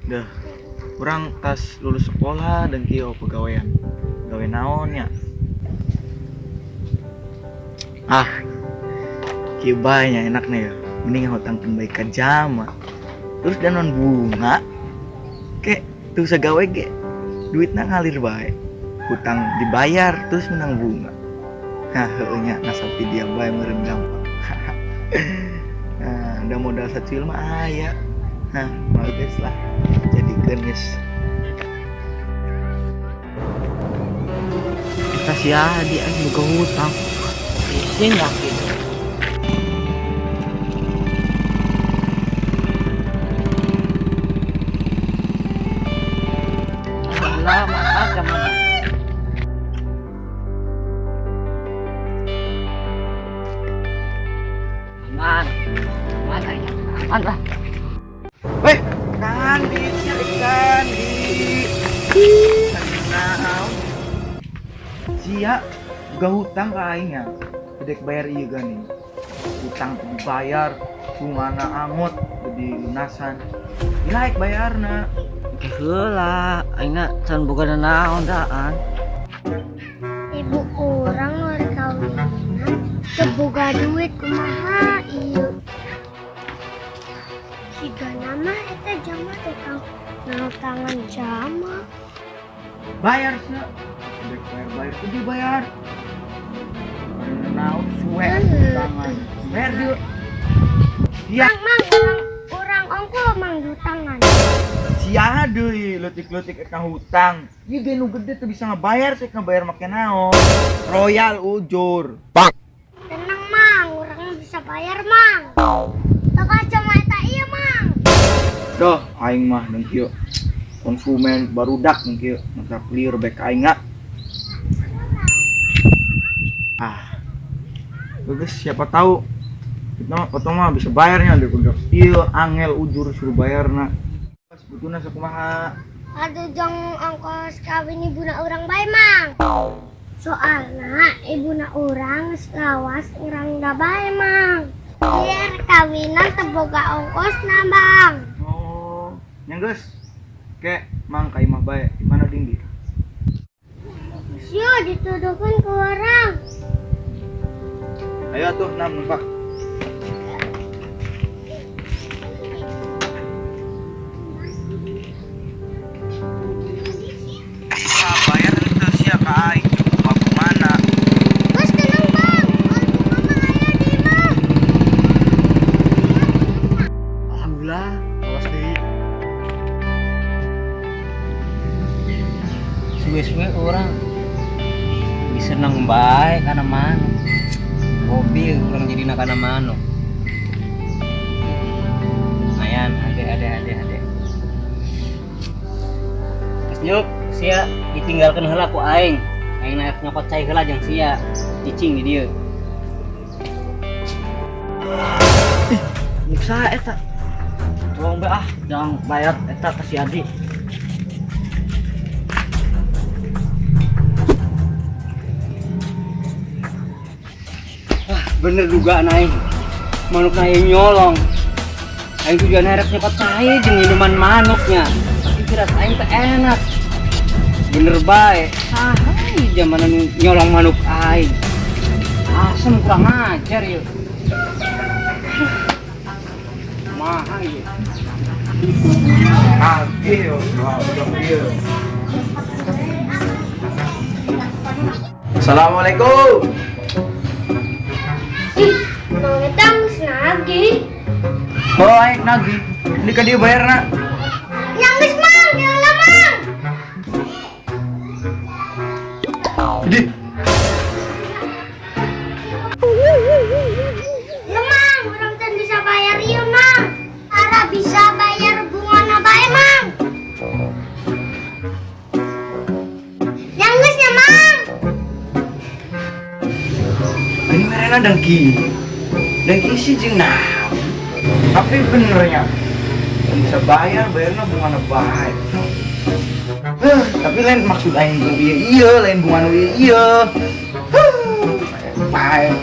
Dah, kurang tas lulus sekolah dan kio pegawaian. Gawe naon ya? Kio banyak enaknya ya. Mending hutang baik ke jama. Terus danon bunga. Kek tuh segawe ge duitnya ngalir baik. Hutang dibayar terus menang bunga. Nya nasapi dia bae meureun gampang. Nah, udah modal sacil mah aya. Bagus lah. Jadi geus. Kita sia di boga hutang. Sing yakin. Lah mata zaman. Aman aja. Aman lah. Weh, Kandi. Sia gak hutang ke aing ya. Gedek bayar ieu gani. Hutang dibayar, bungana angot jadi lunasan. Ilaek bayarna. Heula, aingna can boga naon daan. Ibu orang luar kawinan teu boga duit kumaha ieu. Siga nama eta jama teh kang tangan jama. Bayar sia. Gedek bayar tuh dibayar. Naon suwe tangan. Bayar dia. Iya. Mang orang ongko mang dutangan. Sia deui leutik-leutik eta hutang. Ieu ge nu gede teu bisa ngabayar teh ngabayar make naon. Royal ujur. Tenang mang, orang bisa bayar mang. Tak cuma eta ieu mang. Doh, aing mah jeung kieu konsumen barudak jeung kieu mata clear back aing nga. Bagus siapa tahu kita mah bisa bayarnya deh udah ieu angel ujur suruh bayarna. Sebetulnya sakumaha? Aduh jong ongkos kawin ibuna orang bae mang. Soalna ibuna orang lawas urang da bae mang. Biar kawinan teu boga ongkosna bang. Oh, nya geus. Kek mang ka imah bae. Di mana dinggi? Sio dituduhkeun ke orang. Ayo tuh numpak. Bayar itu sia ka aing. Mau kemana? Bos tenang bang, kalau mama aya di bang. Alhamdulillah, awas deui. Suwe-suwe orang bisa seneng baik karena mana hobi orang jadi nakana mano lumayan ade terus nyuk sia ditinggalkan heula ku aing naik nyokot cai heula jeung sia cicing di dieu Niksa eta. Tolong be jangan bayar eta ka si Adi. bener dugaan aing manuk aing nyolong aing tujuan harap nyokot cai jeung minuman manuknya tapi kira aing teh enak bener bae zaman nyolong manuk aing asem kurang ajar yuk mahal yuk Assalamualaikum. Mau ngetang nagih. Oh, aing nagih. Ini ka dieu bayarna. Yang geus mang, diulah mang. Di. Ya mang, orang teh bisa bayar ieu mang. Ara bisa bayar bungana bae mang. Yang geus nya mang. Ini mereka dengki sih jeung naon. Tapi benernya bisa bayarnya bunga baik. Tapi lain maksud aing ieu lain bunga ieu. Baik.